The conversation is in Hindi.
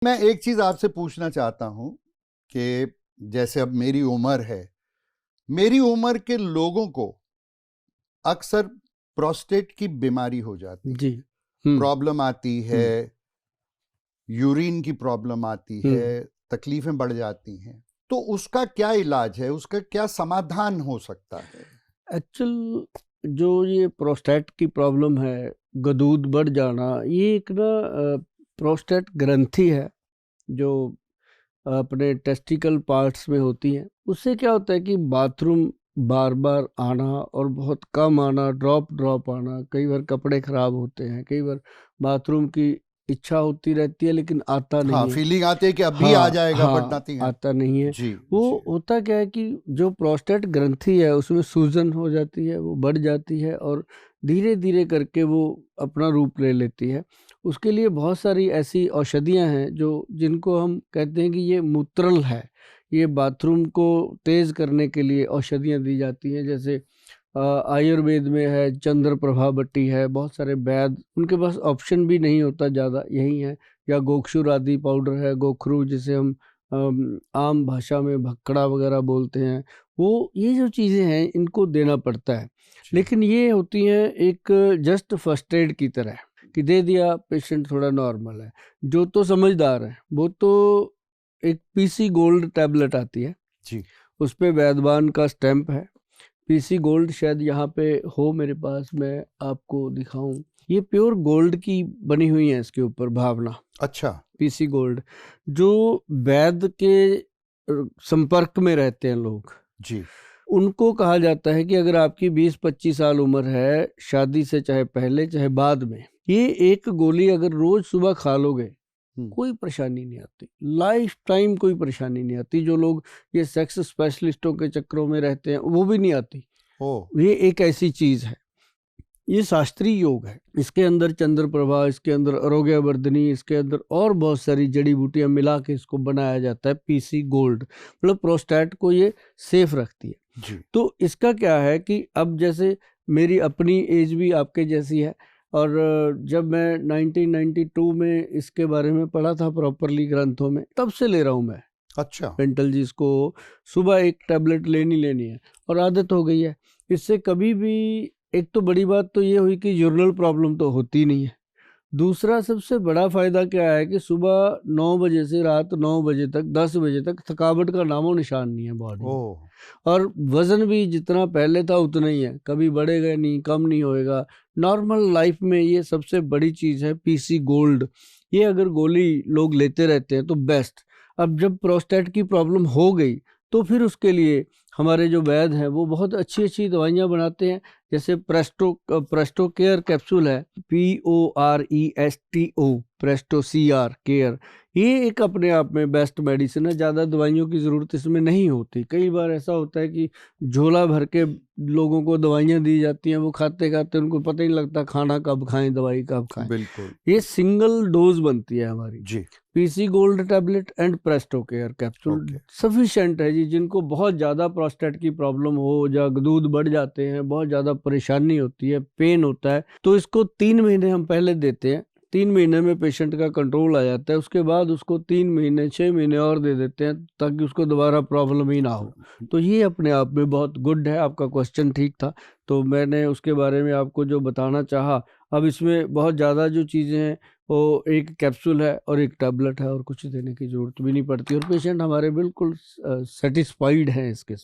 मैं एक चीज आपसे पूछना चाहता हूं कि जैसे अब मेरी उम्र है, मेरी उम्र के लोगों को अक्सर प्रोस्टेट की बीमारी हो जाती जी। है, प्रॉब्लम आती है, यूरिन की प्रॉब्लम आती है, तकलीफें बढ़ जाती हैं। तो उसका क्या इलाज है, उसका क्या समाधान हो सकता है? एक्चुअल जो ये प्रोस्टेट की प्रॉब्लम है, गदूद बढ़ जाना, ये एक ना प्रोस्टेट ग्रंथि है जो अपने टेस्टिकल पार्ट्स में होती है। उससे क्या होता है कि बाथरूम बार बार आना और बहुत कम आना, ड्रॉप आना, कई बार कपड़े खराब होते हैं, कई बार बाथरूम की इच्छा होती रहती है लेकिन आता नहीं हाँ, है। फीलिंग आती है कि अभी आ हाँ जाएगा, बट हाँ, नथिंग है। आता नहीं है। जी वो जी। होता क्या है कि जो प्रोस्टेट ग्रंथि है उसमें सूजन हो जाती है, वो बढ़ जाती है और धीरे धीरे करके वो अपना रूप ले लेती है। उसके लिए बहुत सारी ऐसी औषधियाँ हैं जो जिनको हम कहते हैं कि ये मूत्रल है। ये बाथरूम को तेज़ करने के लिए औषधियाँ दी जाती हैं। जैसे आयुर्वेद में है, चंद्र प्रभा बट्टी है, बहुत सारे वैद्य, उनके पास ऑप्शन भी नहीं होता ज़्यादा, यही है। या गोक्षुर आदि पाउडर है, गोखरू जिसे हम आम भाषा में भक्कड़ा वगैरह बोलते हैं। वो ये जो चीज़ें हैं इनको देना पड़ता है, लेकिन ये होती हैं एक जस्ट फर्स्ट एड की तरह कि दे दिया, पेशेंट थोड़ा नॉर्मल है। जो तो समझदार है वो तो एक पीसी गोल्ड टैबलेट आती है जी। उस पे वैद्यवान का स्टैंप है। पीसी गोल्ड शायद यहाँ पे हो मेरे पास, मैं आपको दिखाऊं। ये प्योर गोल्ड की बनी हुई है, इसके ऊपर भावना। अच्छा। पीसी गोल्ड जो वैद्य के संपर्क में रहते हैं लोग, जी। उनको कहा जाता है कि अगर आपकी 20-25 साल उम्र है, शादी से चाहे पहले चाहे बाद में, ये एक गोली अगर रोज सुबह खा लोगे कोई परेशानी नहीं आती, लाइफ टाइम कोई परेशानी नहीं आती। जो लोग ये सेक्स स्पेशलिस्टों के चक्करों में रहते हैं वो भी नहीं आती। ये एक ऐसी चीज है, ये शास्त्रीय योग है। इसके अंदर चंद्र प्रभा, इसके अंदर आरोग्यवर्धिनी, इसके अंदर और बहुत सारी जड़ी बूटियां मिला के इसको बनाया जाता है पीसी गोल्ड। मतलब प्रोस्टेट को ये सेफ रखती है जी। तो इसका क्या है कि अब जैसे मेरी अपनी एज भी आपके जैसी है, और जब मैं 1992 में इसके बारे में पढ़ा था प्रॉपरली ग्रंथों में, तब से ले रहा हूँ मैं। अच्छा। पेंटल जी इसको सुबह एक टैबलेट लेनी है और आदत हो गई है। इससे कभी भी, एक तो बड़ी बात तो ये हुई कि यूरिनल प्रॉब्लम तो होती नहीं है। दूसरा सबसे बड़ा फायदा क्या है कि सुबह 9 बजे से रात 9 बजे तक, 10 बजे तक थकावट का नामो निशान नहीं है बॉडी में। और वजन भी जितना पहले था उतना ही है, कभी बढ़ेगा नहीं, कम नहीं होएगा। नॉर्मल लाइफ में ये सबसे बड़ी चीज है पीसी गोल्ड। ये अगर गोली लोग लेते रहते हैं तो बेस्ट। अब जब प्रोस्टेट की प्रॉब्लम हो गई तो फिर उसके लिए हमारे जो वैद्य हैं वो बहुत अच्छी अच्छी दवाइयाँ बनाते हैं। जैसे प्रेस्टो केयर कैप्सूल है, PORESTO, प्रेस्टो CR केयर। ये एक अपने आप में बेस्ट मेडिसिन है, ज़्यादा दवाइयों की ज़रूरत इसमें नहीं होती। कई बार ऐसा होता है कि झोला भर के लोगों को दवाइयाँ दी जाती हैं, वो खाते खाते उनको पता ही नहीं लगता खाना कब खाएं, दवाई कब खाएं। बिल्कुल। ये सिंगल डोज बनती है हमारी जी। PC gold tablet and presto care capsule sufficient है जी। जिनको बहुत ज़्यादा प्रोस्टेट की प्रॉब्लम हो, या दूध बढ़ जाते हैं, बहुत ज़्यादा परेशानी होती है, पेन होता है, तो इसको 3 महीने हम पहले देते हैं। 3 महीने में पेशेंट का कंट्रोल आ जाता है। उसके बाद उसको 3 महीने 6 महीने और दे देते हैं ताकि उसको दोबारा प्रॉब्लम ही ना हो। तो ये अपने आप में बहुत गुड है। आपका क्वेश्चन ठीक था, तो मैंने उसके बारे में आपको जो बताना चाहा। अब इसमें बहुत ज़्यादा जो चीज़ें हैं, वो एक कैप्सूल है और एक टैबलेट है, और कुछ देने की ज़रूरत भी नहीं पड़ती, और पेशेंट हमारे बिल्कुल सेटिस्फाइड हैं इसके साथ।